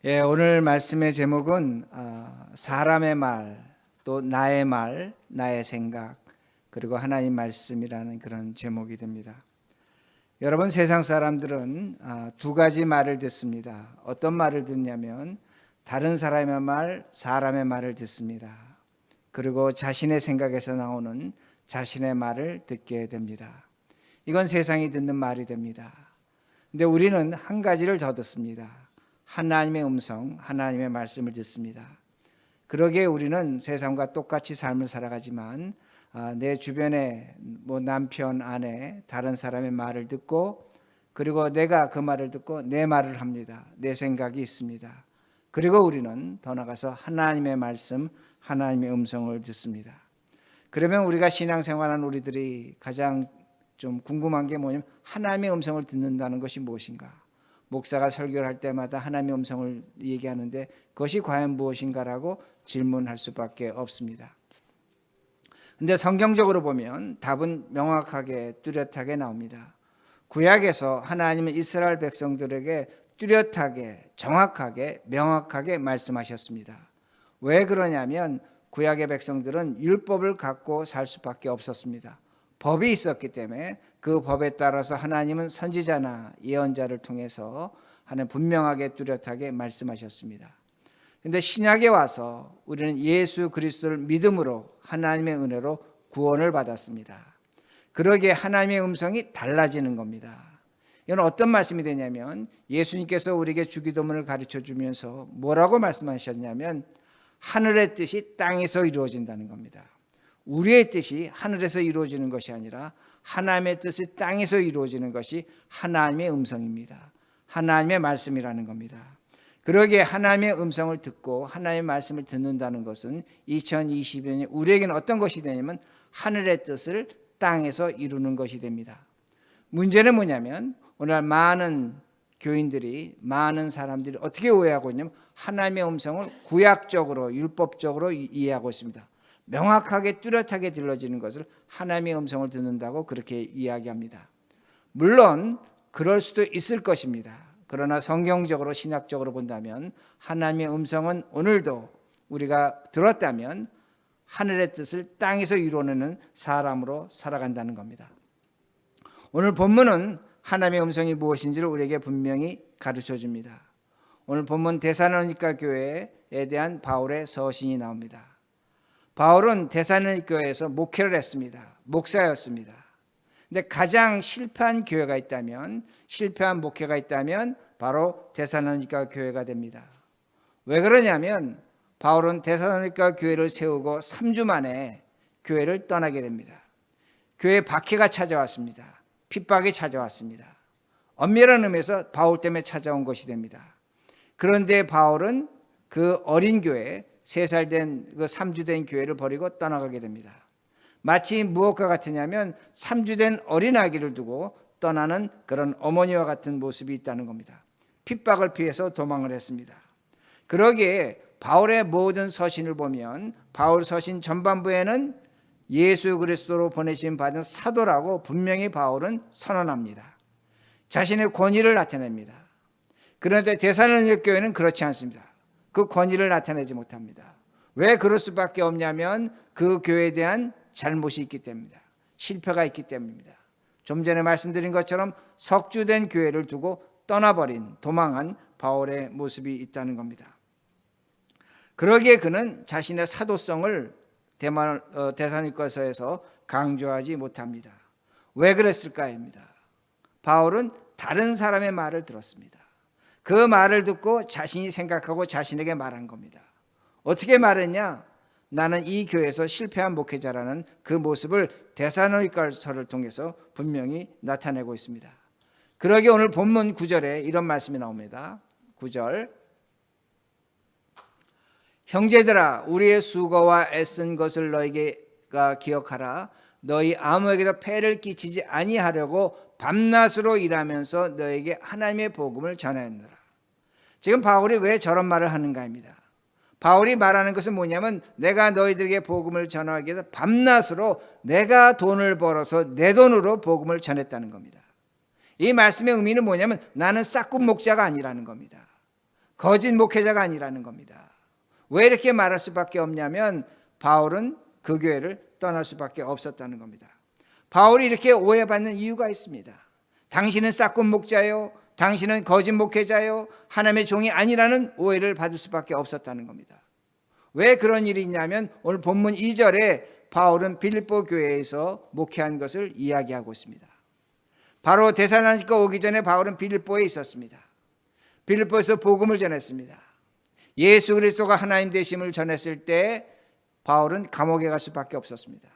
오늘 말씀의 제목은 사람의 말, 또 나의 말, 나의 생각, 그리고 하나님 말씀이라는 그런 제목이 됩니다. 여러분, 세상 사람들은 두 가지 말을 듣습니다. 어떤 말을 듣냐면 다른 사람의 말, 사람의 말을 듣습니다. 그리고 자신의 생각에서 나오는 자신의 말을 듣게 됩니다. 이건 세상이 듣는 말이 됩니다. 근데 우리는 한 가지를 더 듣습니다. 하나님의 음성, 하나님의 말씀을 듣습니다. 그러기에 우리는 세상과 똑같이 삶을 살아가지만 내 주변에 남편, 아내, 다른 사람의 말을 듣고, 그리고 내가 그 말을 듣고 내 말을 합니다. 내 생각이 있습니다. 그리고 우리는 더 나아가서 하나님의 말씀, 하나님의 음성을 듣습니다. 그러면 우리가 신앙생활하는 우리들이 가장 좀 궁금한 게 뭐냐면, 하나님의 음성을 듣는다는 것이 무엇인가? 목사가 설교를 할 때마다 하나님의 음성을 얘기하는데 그것이 과연 무엇인가라고 질문할 수밖에 없습니다. 근데 성경적으로 보면 답은 명확하게 뚜렷하게 나옵니다. 구약에서 하나님은 이스라엘 백성들에게 뚜렷하게, 정확하게, 명확하게 말씀하셨습니다. 왜 그러냐면 구약의 백성들은 율법을 갖고 살 수밖에 없었습니다. 법이 있었기 때문에 그 법에 따라서 하나님은 선지자나 예언자를 통해서 하나님 분명하게 뚜렷하게 말씀하셨습니다. 그런데 신약에 와서 우리는 예수 그리스도를 믿음으로 하나님의 은혜로 구원을 받았습니다. 그러기에 하나님의 음성이 달라지는 겁니다. 이건 어떤 말씀이 되냐면, 예수님께서 우리에게 주기도문을 가르쳐 주면서 뭐라고 말씀하셨냐면, 하늘의 뜻이 땅에서 이루어진다는 겁니다. 우리의 뜻이 하늘에서 이루어지는 것이 아니라 하나님의 뜻이 땅에서 이루어지는 것이 하나님의 음성입니다. 하나님의 말씀이라는 겁니다. 그러기에 하나님의 음성을 듣고 하나님의 말씀을 듣는다는 것은 2022년에 우리에게는 어떤 것이 되냐면 하늘의 뜻을 땅에서 이루는 것이 됩니다. 문제는 뭐냐면 오늘 많은 교인들이, 많은 사람들이 어떻게 오해하고 있냐면 하나님의 음성을 구약적으로, 율법적으로 이해하고 있습니다. 명확하게 뚜렷하게 들려지는 것을 하나님의 음성을 듣는다고 그렇게 이야기합니다. 물론 그럴 수도 있을 것입니다. 그러나 성경적으로, 신학적으로 본다면 하나님의 음성은 오늘도 우리가 들었다면 하늘의 뜻을 땅에서 이루어내는 사람으로 살아간다는 겁니다. 오늘 본문은 하나님의 음성이 무엇인지를 우리에게 분명히 가르쳐 줍니다. 오늘 본문 데살로니가 교회에 대한 바울의 서신이 나옵니다. 바울은 데살로니가 교회에서 목회를 했습니다. 목사였습니다. 근데 가장 실패한 교회가 있다면, 실패한 목회가 있다면 바로 데살로니가 교회가 됩니다. 왜 그러냐면 바울은 데살로니가 교회를 세우고 3주 만에 교회를 떠나게 됩니다. 교회에 박해가 찾아왔습니다. 핍박이 찾아왔습니다. 엄밀한 의미에서 바울 때문에 찾아온 것이 됩니다. 그런데 바울은 그 어린 교회, 3살 된, 3주 된 교회를 버리고 떠나가게 됩니다. 마치 무엇과 같으냐면 3주 된 어린아기를 두고 떠나는 그런 어머니와 같은 모습이 있다는 겁니다. 핍박을 피해서 도망을 했습니다. 그러기에 바울의 모든 서신을 보면 바울 서신 전반부에는 예수 그리스도로 보내심 받은 사도라고 분명히 바울은 선언합니다. 자신의 권위를 나타냅니다. 그런데 데살로니가 교회는 그렇지 않습니다. 그 권위를 나타내지 못합니다. 왜 그럴 수밖에 없냐면 그 교회에 대한 잘못이 있기 때문입니다. 실패가 있기 때문입니다. 좀 전에 말씀드린 것처럼 석주된 교회를 두고 떠나버린, 도망한 바울의 모습이 있다는 겁니다. 그러기에 그는 자신의 사도성을 데살로니가서에서 강조하지 못합니다. 왜 그랬을까입니다. 바울은 다른 사람의 말을 들었습니다. 그 말을 듣고 자신이 생각하고 자신에게 말한 겁니다. 어떻게 말했냐? 나는 이 교회에서 실패한 목회자라는 그 모습을 데살로니가서를 통해서 분명히 나타내고 있습니다. 그러기에 오늘 본문 9절에 이런 말씀이 나옵니다. 9절, 형제들아, 우리의 수고와 애쓴 것을 너희가 기억하라. 너희 아무에게도 폐를 끼치지 아니하려고 밤낮으로 일하면서 너에게 하나님의 복음을 전하였느라. 지금 바울이 왜 저런 말을 하는가입니다. 바울이 말하는 것은 뭐냐면 내가 너희들에게 복음을 전하기 위해서 밤낮으로 내가 돈을 벌어서 내 돈으로 복음을 전했다는 겁니다. 이 말씀의 의미는 뭐냐면 나는 싹군 목자가 아니라는 겁니다. 거짓 목회자가 아니라는 겁니다. 왜 이렇게 말할 수밖에 없냐면 바울은 그 교회를 떠날 수밖에 없었다는 겁니다. 바울이 이렇게 오해받는 이유가 있습니다. 당신은 싹군 목자요, 당신은 거짓 목회자요, 하나님의 종이 아니라는 오해를 받을 수밖에 없었다는 겁니다. 왜 그런 일이 있냐면 오늘 본문 2절에 바울은 빌립보 교회에서 목회한 것을 이야기하고 있습니다. 바로 데살로니가 오기 전에 바울은 빌립보에 있었습니다. 빌립보에서 복음을 전했습니다. 예수 그리스도가 하나님 되심을 전했을 때 바울은 감옥에 갈 수밖에 없었습니다.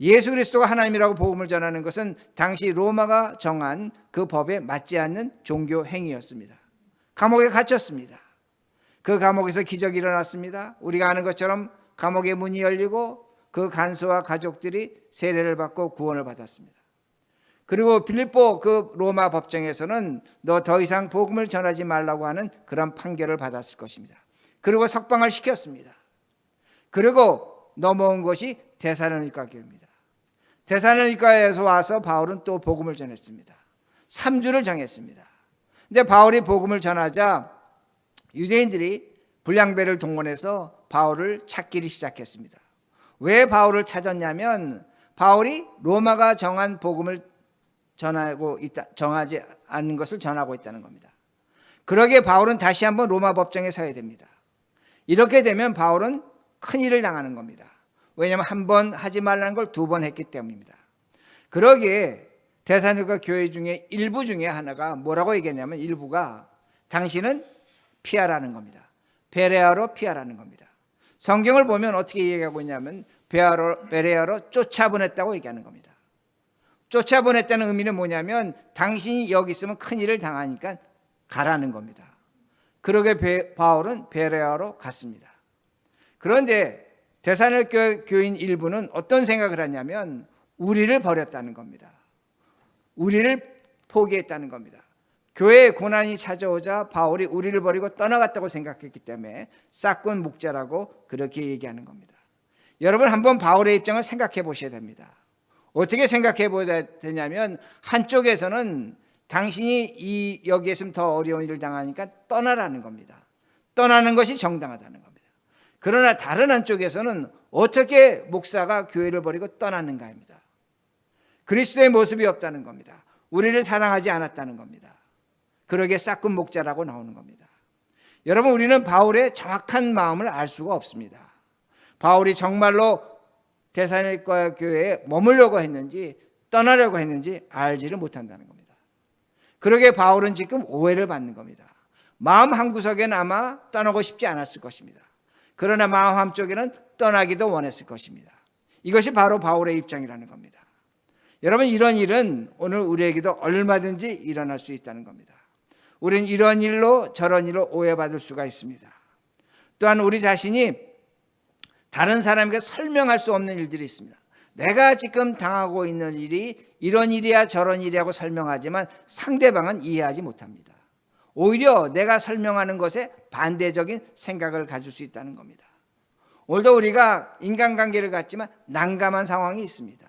예수 그리스도가 하나님이라고 복음을 전하는 것은 당시 로마가 정한 그 법에 맞지 않는 종교 행위였습니다. 감옥에 갇혔습니다. 그 감옥에서 기적이 일어났습니다. 우리가 아는 것처럼 감옥의 문이 열리고 그 간수와 가족들이 세례를 받고 구원을 받았습니다. 그리고 빌립보 그 로마 법정에서는 너 더 이상 복음을 전하지 말라고 하는 그런 판결을 받았을 것입니다. 그리고 석방을 시켰습니다. 그리고 넘어온 것이 데살로니가 교회입니다. 데살로니가에서 와서 바울은 또 복음을 전했습니다. 3주를 정했습니다. 근데 바울이 복음을 전하자 유대인들이 불량배를 동원해서 바울을 찾기를 시작했습니다. 왜 바울을 찾았냐면 바울이 로마가 정한 복음을 정하지 않은 것을 전하고 있다는 겁니다. 그러기에 바울은 다시 한번 로마 법정에 서야 됩니다. 이렇게 되면 바울은 큰일을 당하는 겁니다. 왜냐하면 한 번 하지 말라는 걸 2번 했기 때문입니다. 그러기에 데살로니가 교회 중에 일부 중에 하나가 뭐라고 얘기했냐면 일부가 당신은 피하라는 겁니다. 베레아로 피하라는 겁니다. 성경을 보면 어떻게 얘기하고 있냐면 베레아로 쫓아보냈다고 얘기하는 겁니다. 쫓아보냈다는 의미는 뭐냐면 당신이 여기 있으면 큰일을 당하니까 가라는 겁니다. 그러게 바울은 베레아로 갔습니다. 그런데 데살로니가 교인 일부는 어떤 생각을 하냐면 우리를 버렸다는 겁니다. 우리를 포기했다는 겁니다. 교회에 고난이 찾아오자 바울이 우리를 버리고 떠나갔다고 생각했기 때문에 싹군 목자라고 그렇게 얘기하는 겁니다. 여러분 한번 바울의 입장을 생각해 보셔야 됩니다. 어떻게 생각해 보셔야 되냐면 한쪽에서는 당신이 여기에 있으면 더 어려운 일을 당하니까 떠나라는 겁니다. 떠나는 것이 정당하다는 겁니다. 그러나 다른 한쪽에서는 어떻게 목사가 교회를 버리고 떠났는가입니다. 그리스도의 모습이 없다는 겁니다. 우리를 사랑하지 않았다는 겁니다. 그러기에 싹군 목자라고 나오는 겁니다. 여러분 우리는 바울의 정확한 마음을 알 수가 없습니다. 바울이 정말로 데살로니가 교회에 머물려고 했는지 떠나려고 했는지 알지를 못한다는 겁니다. 그러기에 바울은 지금 오해를 받는 겁니다. 마음 한구석에는 아마 떠나고 싶지 않았을 것입니다. 그러나 마음 한쪽에는 떠나기도 원했을 것입니다. 이것이 바로 바울의 입장이라는 겁니다. 여러분 이런 일은 오늘 우리에게도 얼마든지 일어날 수 있다는 겁니다. 우리는 이런 일로 저런 일로 오해받을 수가 있습니다. 또한 우리 자신이 다른 사람에게 설명할 수 없는 일들이 있습니다. 내가 지금 당하고 있는 일이 이런 일이야 저런 일이라고 설명하지만 상대방은 이해하지 못합니다. 오히려 내가 설명하는 것에 반대적인 생각을 가질 수 있다는 겁니다. 오늘도 우리가 인간관계를 갖지만 난감한 상황이 있습니다.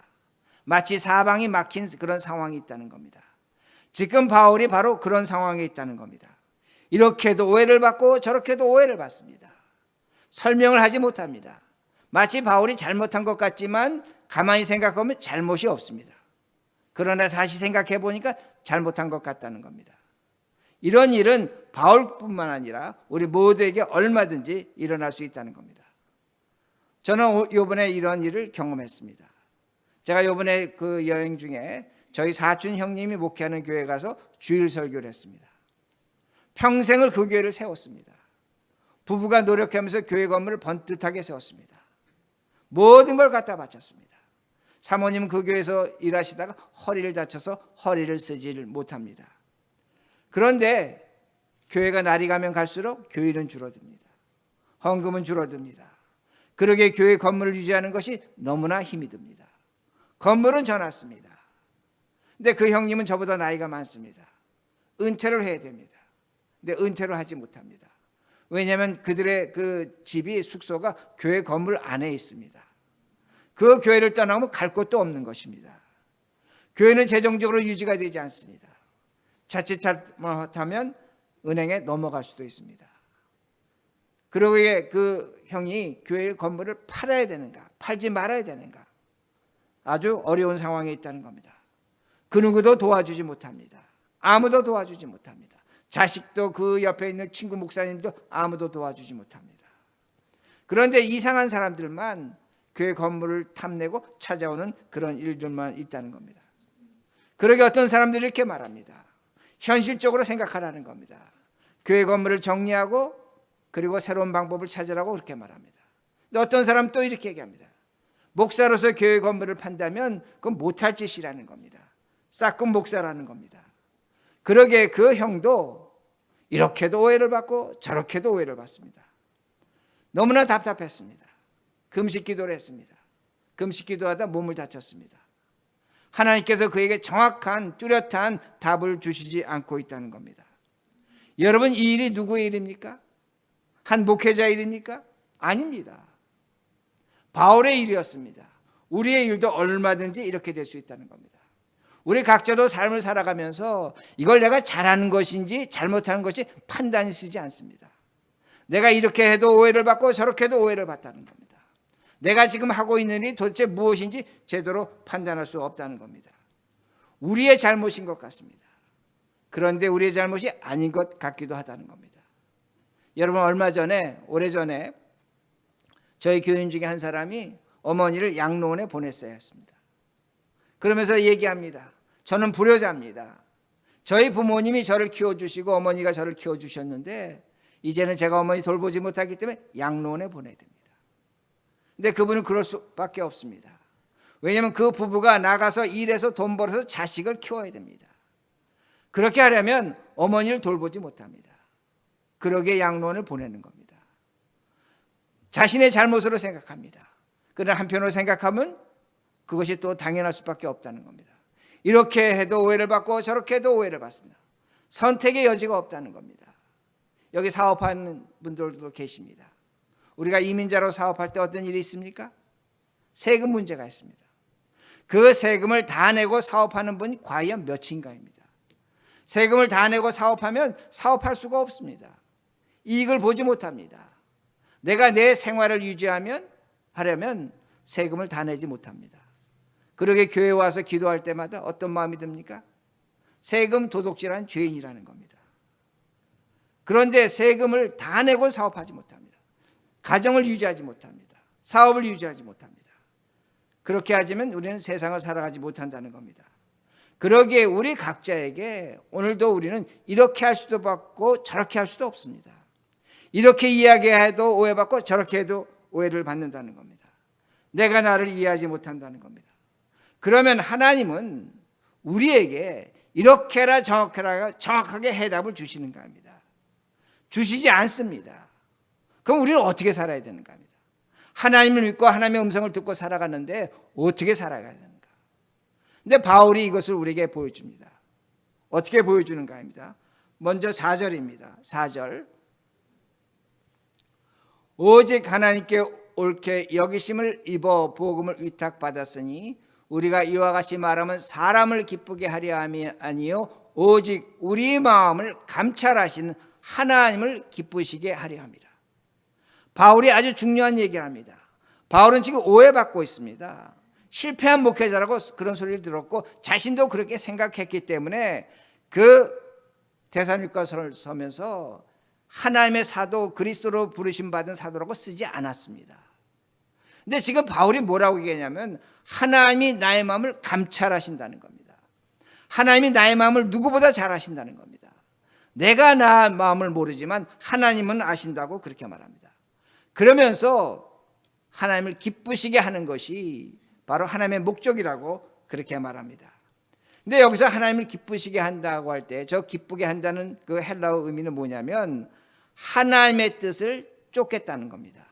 마치 사방이 막힌 그런 상황이 있다는 겁니다. 지금 바울이 바로 그런 상황에 있다는 겁니다. 이렇게도 오해를 받고 저렇게도 오해를 받습니다. 설명을 하지 못합니다. 마치 바울이 잘못한 것 같지만 가만히 생각하면 잘못이 없습니다. 그러나 다시 생각해 보니까 잘못한 것 같다는 겁니다. 이런 일은 바울뿐만 아니라 우리 모두에게 얼마든지 일어날 수 있다는 겁니다. 저는 이번에 이런 일을 경험했습니다. 제가 이번에 그 여행 중에 저희 사촌 형님이 목회하는 교회에 가서 주일 설교를 했습니다. 평생을 그 교회를 세웠습니다. 부부가 노력하면서 교회 건물을 번듯하게 세웠습니다. 모든 걸 갖다 바쳤습니다. 사모님은 그 교회에서 일하시다가 허리를 다쳐서 허리를 쓰지를 못합니다. 그런데 교회가 날이 가면 갈수록 교회는 줄어듭니다. 헌금은 줄어듭니다. 그러게 교회 건물을 유지하는 것이 너무나 힘이 듭니다. 건물은 져놨습니다. 근데 그 형님은 저보다 나이가 많습니다. 은퇴를 해야 됩니다. 근데 은퇴를 하지 못합니다. 왜냐하면 그들의 그 집이 숙소가 교회 건물 안에 있습니다. 그 교회를 떠나면 갈 곳도 없는 것입니다. 교회는 재정적으로 유지가 되지 않습니다. 자칫 잘못하면 은행에 넘어갈 수도 있습니다. 그리고 그 형이 교회 건물을 팔아야 되는가, 팔지 말아야 되는가, 아주 어려운 상황에 있다는 겁니다. 그 누구도 도와주지 못합니다. 아무도 도와주지 못합니다. 자식도, 그 옆에 있는 친구 목사님도 아무도 도와주지 못합니다. 그런데 이상한 사람들만 교회 건물을 탐내고 찾아오는 그런 일들만 있다는 겁니다. 그러게 어떤 사람들이 이렇게 말합니다. 현실적으로 생각하라는 겁니다. 교회 건물을 정리하고 그리고 새로운 방법을 찾으라고 그렇게 말합니다. 근데 어떤 사람은 또 이렇게 얘기합니다. 목사로서 교회 건물을 판다면 그건 못할 짓이라는 겁니다. 싹군 목사라는 겁니다. 그러게 그 형도 이렇게도 오해를 받고 저렇게도 오해를 받습니다. 너무나 답답했습니다. 금식 기도를 했습니다. 금식 기도하다 몸을 다쳤습니다. 하나님께서 그에게 정확한 뚜렷한 답을 주시지 않고 있다는 겁니다. 여러분, 이 일이 누구의 일입니까? 한 목회자의 일입니까? 아닙니다. 바울의 일이었습니다. 우리의 일도 얼마든지 이렇게 될 수 있다는 겁니다. 우리 각자도 삶을 살아가면서 이걸 내가 잘하는 것인지 잘못하는 것이 판단이 쓰지 않습니다. 내가 이렇게 해도 오해를 받고 저렇게 해도 오해를 받다는 겁니다. 내가 지금 하고 있는 일이 도대체 무엇인지 제대로 판단할 수 없다는 겁니다. 우리의 잘못인 것 같습니다. 그런데 우리의 잘못이 아닌 것 같기도 하다는 겁니다. 여러분, 얼마 전에, 오래전에 저희 교인 중에 한 사람이 어머니를 양로원에 보냈어야 했습니다. 그러면서 얘기합니다. 저는 불효자입니다. 저희 부모님이 저를 키워주시고 어머니가 저를 키워주셨는데 이제는 제가 어머니 돌보지 못하기 때문에 양로원에 보내야 됩니다. 근데 그분은 그럴 수밖에 없습니다. 왜냐하면 그 부부가 나가서 일해서 돈 벌어서 자식을 키워야 됩니다. 그렇게 하려면 어머니를 돌보지 못합니다. 그러게 양로원을 보내는 겁니다. 자신의 잘못으로 생각합니다. 그러나 한편으로 생각하면 그것이 또 당연할 수밖에 없다는 겁니다. 이렇게 해도 오해를 받고 저렇게 해도 오해를 받습니다. 선택의 여지가 없다는 겁니다. 여기 사업하는 분들도 계십니다. 우리가 이민자로 사업할 때 어떤 일이 있습니까? 세금 문제가 있습니다. 그 세금을 다 내고 사업하는 분이 과연 몇인가입니다. 세금을 다 내고 사업하면 사업할 수가 없습니다. 이익을 보지 못합니다. 내가 내 생활을 하려면 세금을 다 내지 못합니다. 그러게 교회 와서 기도할 때마다 어떤 마음이 듭니까? 세금 도둑질한 죄인이라는 겁니다. 그런데 세금을 다 내고 사업하지 못합니다. 가정을 유지하지 못합니다. 사업을 유지하지 못합니다. 그렇게 하지만 우리는 세상을 살아가지 못한다는 겁니다. 그러기에 우리 각자에게 오늘도 우리는 이렇게 할 수도 없고 저렇게 할 수도 없습니다. 이렇게 이야기해도 오해받고 저렇게 해도 오해를 받는다는 겁니다. 내가 나를 이해하지 못한다는 겁니다. 그러면 하나님은 우리에게 이렇게 해라 저렇게 해라 정확하게 해답을 주시는가 합니다. 주시지 않습니다. 그럼 우리는 어떻게 살아야 되는가 합니다. 하나님을 믿고 하나님의 음성을 듣고 살아가는데 어떻게 살아가야 되는가. 근데 바울이 이것을 우리에게 보여줍니다. 어떻게 보여주는가 합니다. 먼저 4절입니다. 4절. 오직 하나님께 옳게 여기심을 입어 복음을 위탁받았으니 우리가 이와 같이 말하면 사람을 기쁘게 하려 함이 아니요 오직 우리 마음을 감찰하시는 하나님을 기쁘시게 하려 함이라. 바울이 아주 중요한 얘기를 합니다. 바울은 지금 오해받고 있습니다. 실패한 목회자라고 그런 소리를 들었고 자신도 그렇게 생각했기 때문에 그 데살로니가서를 서면서 하나님의 사도, 그리스도로 부르심 받은 사도라고 쓰지 않았습니다. 근데 지금 바울이 뭐라고 얘기하냐면 하나님이 나의 마음을 감찰하신다는 겁니다. 하나님이 나의 마음을 누구보다 잘 아신다는 겁니다. 내가 나 마음을 모르지만 하나님은 아신다고 그렇게 말합니다. 그러면서 하나님을 기쁘시게 하는 것이 바로 하나님의 목적이라고 그렇게 말합니다. 근데 여기서 하나님을 기쁘시게 한다고 할 때 저 기쁘게 한다는 그 헬라어 의미는 뭐냐면 하나님의 뜻을 쫓겠다는 겁니다.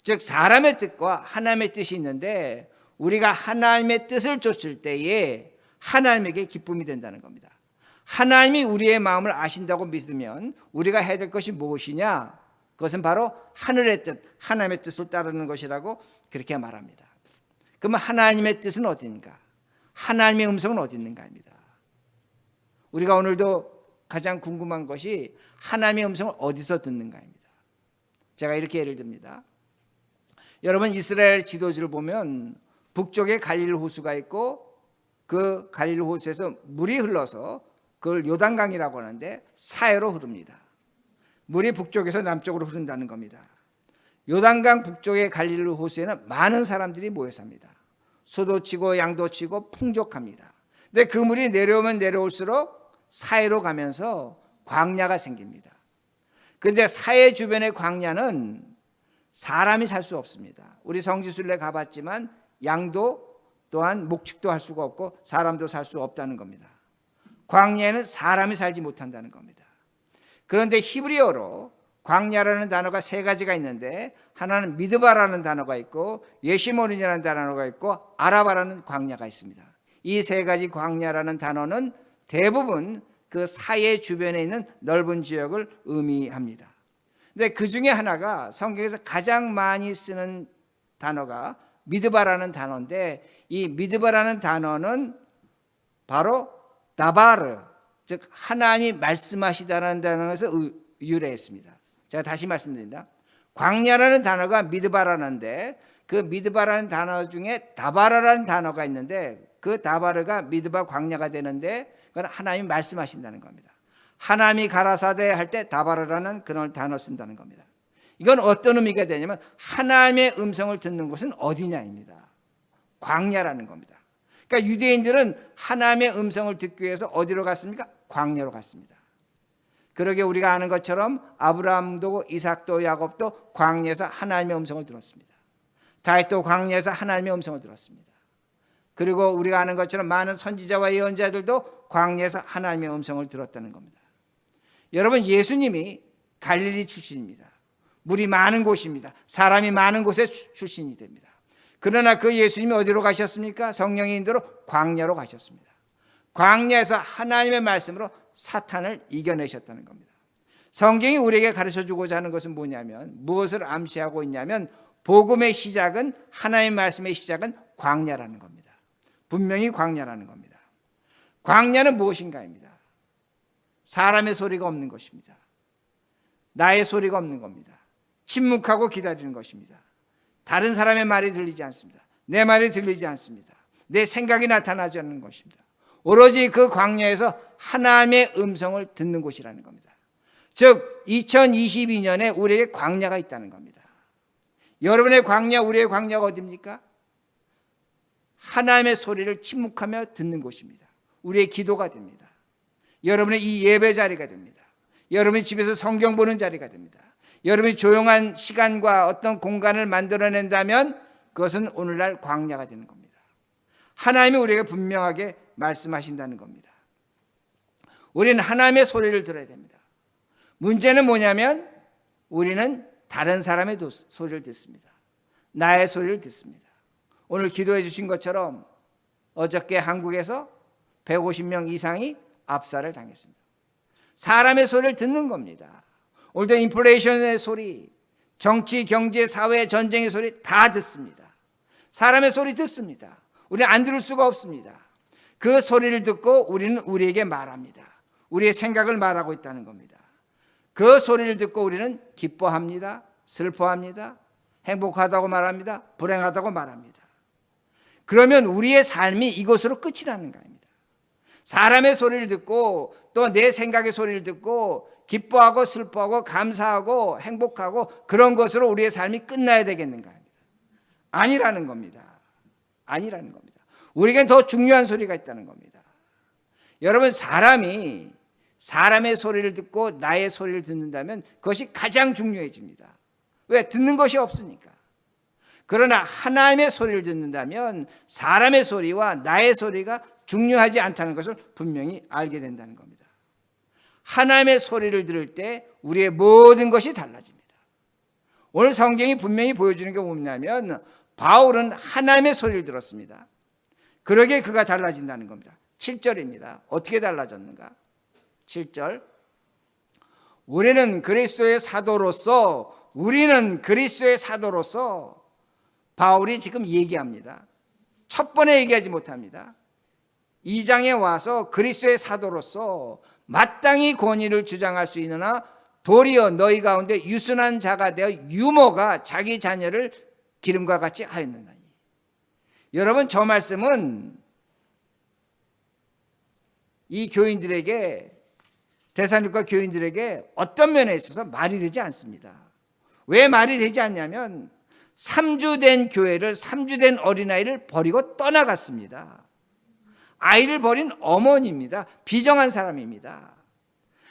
즉 사람의 뜻과 하나님의 뜻이 있는데 우리가 하나님의 뜻을 쫓을 때에 하나님에게 기쁨이 된다는 겁니다. 하나님이 우리의 마음을 아신다고 믿으면 우리가 해야 될 것이 무엇이냐? 그것은 바로 하늘의 뜻, 하나님의 뜻을 따르는 것이라고 그렇게 말합니다. 그러면 하나님의 뜻은 어디인가? 하나님의 음성은 어디 있는가 합니다. 우리가 오늘도 가장 궁금한 것이 하나님의 음성을 어디서 듣는가입니다. 제가 이렇게 예를 듭니다. 여러분 이스라엘 지도지를 보면 북쪽에 갈릴리 호수가 있고 그 갈릴리 호수에서 물이 흘러서 그걸 요단강이라고 하는데 사해로 흐릅니다. 물이 북쪽에서 남쪽으로 흐른다는 겁니다. 요단강 북쪽의 갈릴리 호수에는 많은 사람들이 모여 삽니다. 소도 치고 양도 치고 풍족합니다. 근데 그 물이 내려오면 내려올수록 사해로 가면서 광야가 생깁니다. 그런데 사해 주변의 광야는 사람이 살 수 없습니다. 우리 성지순례 가봤지만 양도 또한 목축도 할 수가 없고 사람도 살 수 없다는 겁니다. 광야에는 사람이 살지 못한다는 겁니다. 그런데 히브리어로 광야라는 단어가 세 가지가 있는데 하나는 미드바라는 단어가 있고 예시모린이라는 단어가 있고 아라바라는 광야가 있습니다. 이 세 가지 광야라는 단어는 대부분 그 사해 주변에 있는 넓은 지역을 의미합니다. 근데 그 중에 하나가 성경에서 가장 많이 쓰는 단어가 미드바라는 단어인데 이 미드바라는 단어는 바로 다바르, 즉 하나님이 말씀하시다라는 단어에서 유래했습니다. 제가 다시 말씀드립니다. 광야라는 단어가 미드바라는데 그 미드바라는 단어 중에 다바라라는 단어가 있는데 그 다바르가 미드바 광야가 되는데 그건 하나님이 말씀하신다는 겁니다. 하나님이 가라사대 할 때 다바르라는 그런 단어 쓴다는 겁니다. 이건 어떤 의미가 되냐면 하나님의 음성을 듣는 곳은 어디냐입니다. 광야라는 겁니다. 그러니까 유대인들은 하나님의 음성을 듣기 위해서 어디로 갔습니까? 광야로 갔습니다. 그러게 우리가 아는 것처럼 아브라함도 이삭도 야곱도 광야에서 하나님의 음성을 들었습니다. 다윗도 광야에서 하나님의 음성을 들었습니다. 그리고 우리가 아는 것처럼 많은 선지자와 예언자들도 광야에서 하나님의 음성을 들었다는 겁니다. 여러분 예수님이 갈릴리 출신입니다. 물이 많은 곳입니다. 사람이 많은 곳에 출신이 됩니다. 그러나 그 예수님이 어디로 가셨습니까? 성령의 인도로 광야로 가셨습니다. 광야에서 하나님의 말씀으로 사탄을 이겨내셨다는 겁니다. 성경이 우리에게 가르쳐주고자 하는 것은 뭐냐면 무엇을 암시하고 있냐면 복음의 시작은 하나님의 말씀의 시작은 광야라는 겁니다. 분명히 광야라는 겁니다. 광야는 무엇인가입니다. 사람의 소리가 없는 것입니다. 나의 소리가 없는 겁니다. 침묵하고 기다리는 것입니다. 다른 사람의 말이 들리지 않습니다. 내 말이 들리지 않습니다. 내 생각이 나타나지 않는 것입니다. 오로지 그 광야에서 하나님의 음성을 듣는 곳이라는 겁니다. 즉 2022년에 우리에게 광야가 있다는 겁니다. 여러분의 광야, 우리의 광야가 어디입니까? 하나님의 소리를 침묵하며 듣는 곳입니다. 우리의 기도가 됩니다. 여러분의 이 예배 자리가 됩니다. 여러분이 집에서 성경 보는 자리가 됩니다. 여러분이 조용한 시간과 어떤 공간을 만들어낸다면 그것은 오늘날 광야가 되는 겁니다. 하나님이 우리에게 분명하게 말씀하신다는 겁니다. 우리는 하나님의 소리를 들어야 됩니다. 문제는 뭐냐면 우리는 다른 사람의 소리를 듣습니다. 나의 소리를 듣습니다. 오늘 기도해 주신 것처럼 어저께 한국에서 150명 이상이 압살을 당했습니다. 사람의 소리를 듣는 겁니다. 오늘도 인플레이션의 소리, 정치, 경제, 사회, 전쟁의 소리 다 듣습니다. 사람의 소리 듣습니다. 우리는 안 들을 수가 없습니다. 그 소리를 듣고 우리는 우리에게 말합니다. 우리의 생각을 말하고 있다는 겁니다. 그 소리를 듣고 우리는 기뻐합니다. 슬퍼합니다. 행복하다고 말합니다. 불행하다고 말합니다. 그러면 우리의 삶이 이것으로 끝이 나는 겁니다. 사람의 소리를 듣고 또 내 생각의 소리를 듣고 기뻐하고 슬퍼하고 감사하고 행복하고 그런 것으로 우리의 삶이 끝나야 되겠는가 합니다. 아니라는 겁니다. 아니라는 겁니다. 우리에겐 더 중요한 소리가 있다는 겁니다. 여러분 사람이 사람의 소리를 듣고 나의 소리를 듣는다면 그것이 가장 중요해집니다. 왜? 듣는 것이 없으니까. 그러나 하나님의 소리를 듣는다면 사람의 소리와 나의 소리가 중요하지 않다는 것을 분명히 알게 된다는 겁니다. 하나님의 소리를 들을 때 우리의 모든 것이 달라집니다. 오늘 성경이 분명히 보여주는 게 뭐냐면 바울은 하나님의 소리를 들었습니다. 그러기에 그가 달라진다는 겁니다. 7절입니다. 어떻게 달라졌는가? 7절 우리는 그리스도의 사도로서 바울이 지금 얘기합니다. 첫 번에 얘기하지 못합니다. 2장에 와서 그리스도의 사도로서 마땅히 권위를 주장할 수 있으나 도리어 너희 가운데 유순한 자가 되어 유모가 자기 자녀를 기름과 같이 하였느니라. 여러분, 저 말씀은 이 교인들에게, 데살로니가 교인들에게 어떤 면에 있어서 말이 되지 않습니다. 왜 말이 되지 않냐면 3주 된 교회를, 3주 된 어린아이를 버리고 떠나갔습니다. 아이를 버린 어머니입니다. 비정한 사람입니다.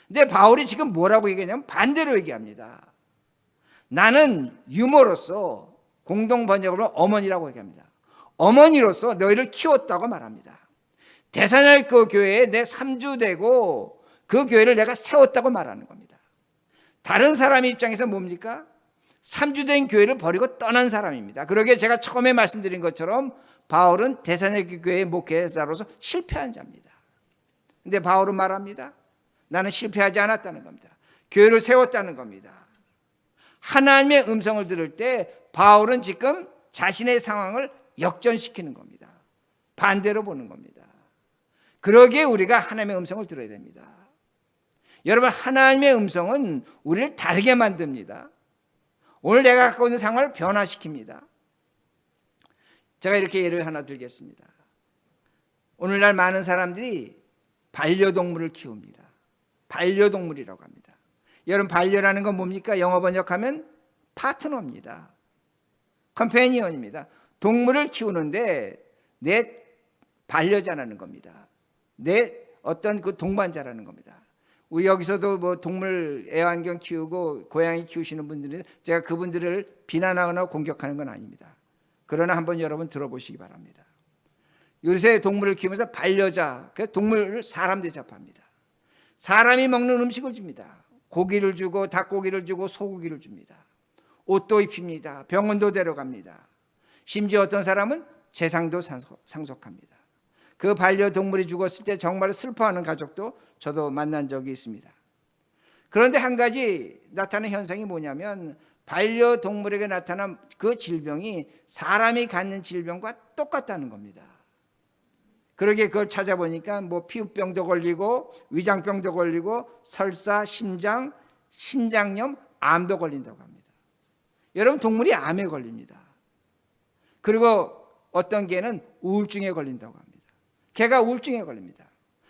근데 바울이 지금 뭐라고 얘기하냐면 반대로 얘기합니다. 나는 유모로서, 공동 번역으로 어머니라고 얘기합니다. 어머니로서 너희를 키웠다고 말합니다. 데살로니가 교회에 내 3주 되고 그 교회를 내가 세웠다고 말하는 겁니다. 다른 사람 입장에서 뭡니까? 3주 된 교회를 버리고 떠난 사람입니다. 그러기에 제가 처음에 말씀드린 것처럼 바울은 데살로니가 교회의 목회자로서 실패한 자입니다. 근데 바울은 말합니다. 나는 실패하지 않았다는 겁니다. 교회를 세웠다는 겁니다. 하나님의 음성을 들을 때 바울은 지금 자신의 상황을 역전시키는 겁니다. 반대로 보는 겁니다. 그러기에 우리가 하나님의 음성을 들어야 됩니다. 여러분, 하나님의 음성은 우리를 다르게 만듭니다. 오늘 내가 갖고 있는 상황을 변화시킵니다. 제가 이렇게 예를 하나 들겠습니다. 오늘날 많은 사람들이 반려동물을 키웁니다. 반려동물이라고 합니다. 여러분, 반려라는 건 뭡니까? 영어 번역하면 파트너입니다. 컴패니언입니다. 동물을 키우는데 내 반려자라는 겁니다. 내 어떤 그 동반자라는 겁니다. 우리 여기서도 뭐 동물 애완견 키우고 고양이 키우시는 분들은 제가 그분들을 비난하거나 공격하는 건 아닙니다. 그러나 한번 여러분 들어보시기 바랍니다. 요새 동물을 키우면서 반려자, 그 동물을 사람 대접합니다. 사람이 먹는 음식을 줍니다. 고기를 주고 닭고기를 주고 소고기를 줍니다. 옷도 입힙니다. 병원도 데려갑니다. 심지어 어떤 사람은 재상도 상속합니다. 그 반려동물이 죽었을 때 정말 슬퍼하는 가족도 저도 만난 적이 있습니다. 그런데 한 가지 나타나는 현상이 뭐냐면 반려동물에게 나타난 그 질병이 사람이 갖는 질병과 똑같다는 겁니다. 그러게 그걸 찾아보니까 뭐 피부병도 걸리고 위장병도 걸리고 설사, 심장, 신장염, 암도 걸린다고 합니다. 여러분, 동물이 암에 걸립니다. 그리고 어떤 개는 우울증에 걸린다고 합니다. 개가 우울증에 걸립니다.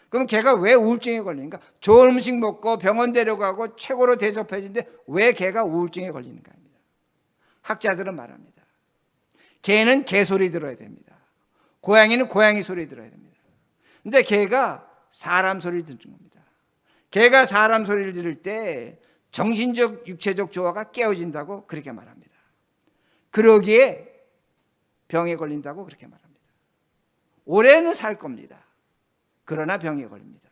그럼 개가 왜 우울증에 걸리는가? 좋은 음식 먹고 병원 데려가고 최고로 대접해주는데 왜 개가 우울증에 걸리는가 합니다. 학자들은 말합니다. 개는 개 소리 들어야 됩니다. 고양이는 고양이 소리 들어야 됩니다. 근데 개가 사람 소리 듣는 겁니다. 개가 사람 소리를 들을 때 정신적, 육체적 조화가 깨어진다고 그렇게 말합니다. 그러기에 병에 걸린다고 그렇게 말합니다. 오래는 살 겁니다. 그러나 병에 걸립니다.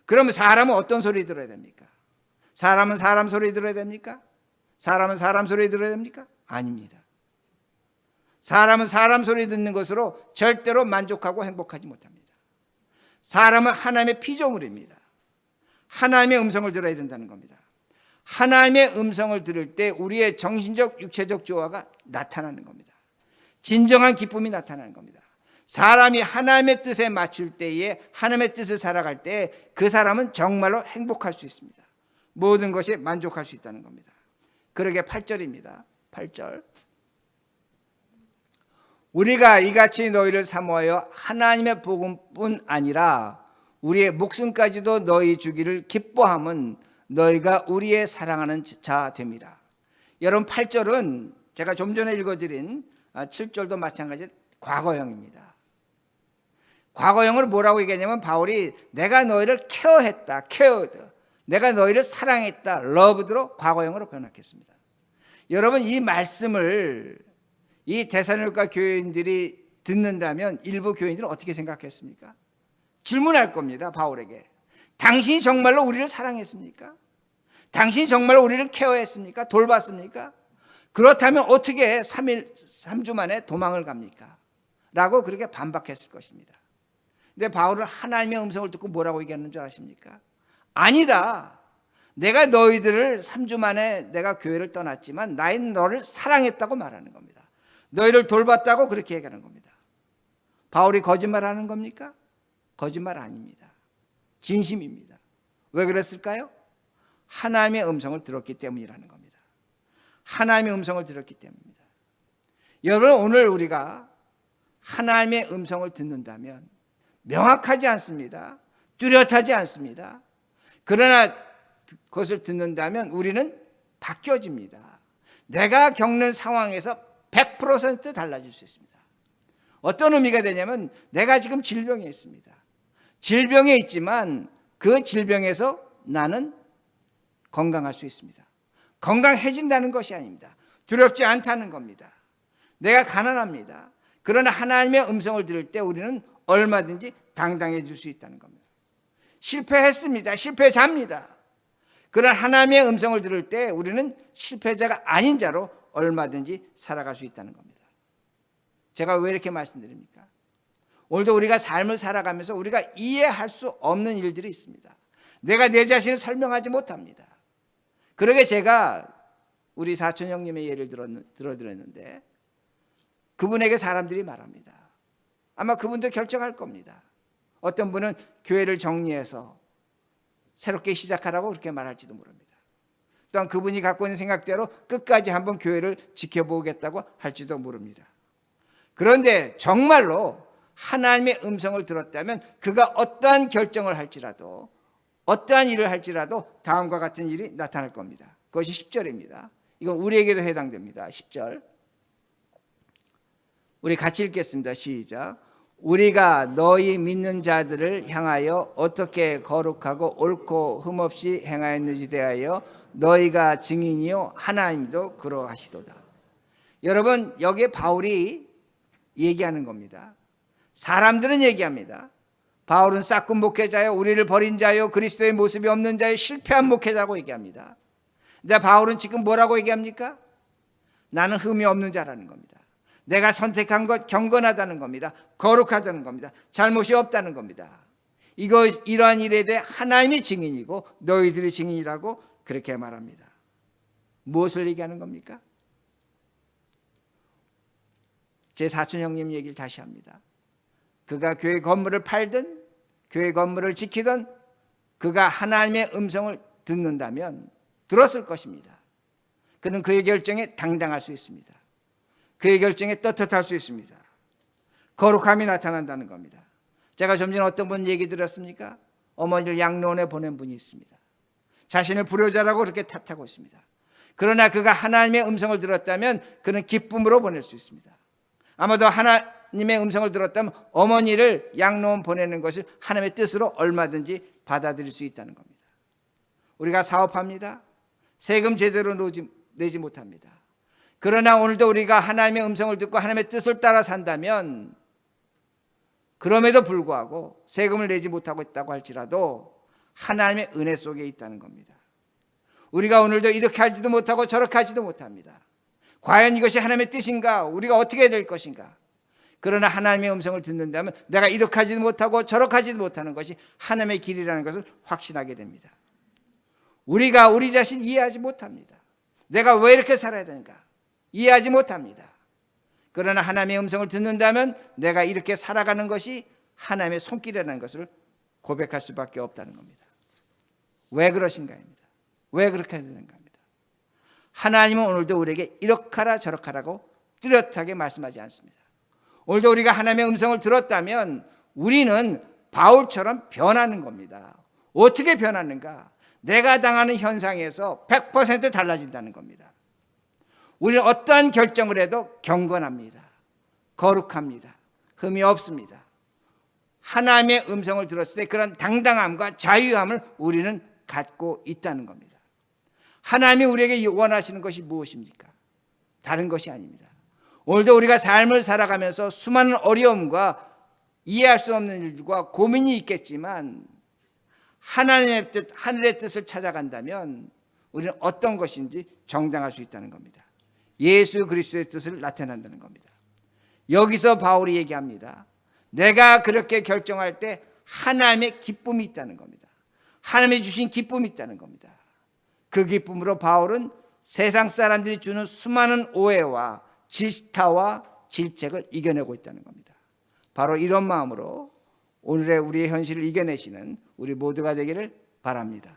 그러면 사람은 어떤 소리 들어야 됩니까? 사람은 사람 소리 들어야 됩니까? 사람은 사람 소리 들어야 됩니까? 아닙니다. 사람은 사람 소리 듣는 것으로 절대로 만족하고 행복하지 못합니다. 사람은 하나님의 피조물입니다. 하나님의 음성을 들어야 된다는 겁니다. 하나님의 음성을 들을 때 우리의 정신적, 육체적 조화가 나타나는 겁니다. 진정한 기쁨이 나타나는 겁니다. 사람이 하나님의 뜻에 맞출 때에, 하나님의 뜻을 살아갈 때 그 사람은 정말로 행복할 수 있습니다. 모든 것에 만족할 수 있다는 겁니다. 그러게 8절입니다. 8절. 우리가 이같이 너희를 사모하여 하나님의 복음뿐 아니라 우리의 목숨까지도 너희 주기를 기뻐함은 너희가 우리의 사랑하는 자 됨이라. 여러분, 8절은 제가 좀 전에 읽어드린 7절도 마찬가지 과거형입니다. 과거형을 뭐라고 얘기하냐면 바울이 내가 너희를 케어했다, 케어드, 내가 너희를 사랑했다, 러브드로 과거형으로 번역했습니다. 여러분, 이 말씀을 이 데살로니가 교인들이 듣는다면 일부 교인들은 어떻게 생각했습니까? 질문할 겁니다. 바울에게. 당신이 정말로 우리를 사랑했습니까? 당신이 정말로 우리를 케어했습니까? 돌봤습니까? 그렇다면 어떻게 3주 만에 도망을 갑니까? 라고 그렇게 반박했을 것입니다. 근데 바울은 하나님의 음성을 듣고 뭐라고 얘기하는 줄 아십니까? 아니다. 내가 너희들을 3주 만에 내가 교회를 떠났지만 나는 너를 사랑했다고 말하는 겁니다. 너희를 돌봤다고 그렇게 얘기하는 겁니다. 바울이 거짓말하는 겁니까? 거짓말 아닙니다. 진심입니다. 왜 그랬을까요? 하나님의 음성을 들었기 때문이라는 겁니다. 하나님의 음성을 들었기 때문입니다. 여러분, 오늘 우리가 하나님의 음성을 듣는다면 명확하지 않습니다. 뚜렷하지 않습니다. 그러나 그것을 듣는다면 우리는 바뀌어집니다. 내가 겪는 상황에서 100% 달라질 수 있습니다. 어떤 의미가 되냐면 내가 지금 질병에 있습니다. 질병에 있지만 그 질병에서 나는 건강할 수 있습니다. 건강해진다는 것이 아닙니다. 두렵지 않다는 겁니다. 내가 가난합니다. 그러나 하나님의 음성을 들을 때 우리는 얼마든지 당당해질 수 있다는 겁니다. 실패했습니다. 실패자입니다. 그러나 하나님의 음성을 들을 때 우리는 실패자가 아닌 자로 얼마든지 살아갈 수 있다는 겁니다. 제가 왜 이렇게 말씀드립니까? 오늘도 우리가 삶을 살아가면서 우리가 이해할 수 없는 일들이 있습니다. 내가 내 자신을 설명하지 못합니다. 그러게 제가 우리 사촌 형님의 예를 들어드렸는데 그분에게 사람들이 말합니다. 아마 그분도 결정할 겁니다. 어떤 분은 교회를 정리해서 새롭게 시작하라고 그렇게 말할지도 모릅니다. 또한 그분이 갖고 있는 생각대로 끝까지 한번 교회를 지켜보겠다고 할지도 모릅니다. 그런데 정말로 하나님의 음성을 들었다면 그가 어떠한 결정을 할지라도 어떠한 일을 할지라도 다음과 같은 일이 나타날 겁니다. 그것이 10절입니다. 이건 우리에게도 해당됩니다. 10절 우리 같이 읽겠습니다. 시작. 우리가 너희 믿는 자들을 향하여 어떻게 거룩하고 옳고 흠없이 행하였는지 대하여 너희가 증인이요 하나님도 그러하시도다. 여러분, 여기에 바울이 얘기하는 겁니다. 사람들은 얘기합니다. 바울은 싹군 목회자요, 우리를 버린 자요, 그리스도의 모습이 없는 자요, 실패한 목회자라고 얘기합니다. 근데 바울은 지금 뭐라고 얘기합니까? 나는 흠이 없는 자라는 겁니다. 내가 선택한 것 경건하다는 겁니다. 거룩하다는 겁니다. 잘못이 없다는 겁니다. 이러한 일에 대해 하나님이 증인이고 너희들이 증인이라고 그렇게 말합니다. 무엇을 얘기하는 겁니까? 제 사촌 형님 얘기를 다시 합니다. 그가 교회 건물을 팔든 교회 건물을 지키든 그가 하나님의 음성을 듣는다면 들었을 것입니다. 그는 그의 결정에 당당할 수 있습니다. 그의 결정에 떳떳할 수 있습니다. 거룩함이 나타난다는 겁니다. 제가 좀 전에 어떤 분 얘기 들었습니까? 어머니를 양로원에 보낸 분이 있습니다. 자신을 불효자라고 그렇게 탓하고 있습니다. 그러나 그가 하나님의 음성을 들었다면 그는 기쁨으로 보낼 수 있습니다. 아마도 하나님의 음성을 들었다면 어머니를 양로원 보내는 것을 하나님의 뜻으로 얼마든지 받아들일 수 있다는 겁니다. 우리가 사업합니다. 세금 제대로 내지 못합니다. 그러나 오늘도 우리가 하나님의 음성을 듣고 하나님의 뜻을 따라 산다면 그럼에도 불구하고 세금을 내지 못하고 있다고 할지라도 하나님의 은혜 속에 있다는 겁니다. 우리가 오늘도 이렇게 하지도 못하고 저렇게 하지도 못합니다. 과연 이것이 하나님의 뜻인가? 우리가 어떻게 해야 될 것인가? 그러나 하나님의 음성을 듣는다면 내가 이렇게 하지도 못하고 저렇게 하지도 못하는 것이 하나님의 길이라는 것을 확신하게 됩니다. 우리가 우리 자신 이해하지 못합니다. 내가 왜 이렇게 살아야 되는가? 이해하지 못합니다. 그러나 하나님의 음성을 듣는다면 내가 이렇게 살아가는 것이 하나님의 손길이라는 것을 고백할 수밖에 없다는 겁니다. 왜 그러신가입니다. 왜 그렇게 해야 되는가 합니다. 하나님은 오늘도 우리에게 이렇게 하라 저렇게 하라고 뚜렷하게 말씀하지 않습니다. 오늘도 우리가 하나님의 음성을 들었다면 우리는 바울처럼 변하는 겁니다. 어떻게 변하는가? 내가 당하는 현상에서 100% 달라진다는 겁니다. 우리는 어떠한 결정을 해도 경건합니다. 거룩합니다. 흠이 없습니다. 하나님의 음성을 들었을 때 그런 당당함과 자유함을 우리는 갖고 있다는 겁니다. 하나님이 우리에게 원하시는 것이 무엇입니까? 다른 것이 아닙니다. 오늘도 우리가 삶을 살아가면서 수많은 어려움과 이해할 수 없는 일과 고민이 있겠지만 하나님의 뜻, 하늘의 뜻을 찾아간다면 우리는 어떤 것인지 정당할 수 있다는 겁니다. 예수 그리스도의 뜻을 나타낸다는 겁니다. 여기서 바울이 얘기합니다. 내가 그렇게 결정할 때 하나님의 기쁨이 있다는 겁니다. 하나님이 주신 기쁨이 있다는 겁니다. 그 기쁨으로 바울은 세상 사람들이 주는 수많은 오해와 질타와 질책을 이겨내고 있다는 겁니다. 바로 이런 마음으로 오늘의 우리의 현실을 이겨내시는 우리 모두가 되기를 바랍니다. 바랍니다.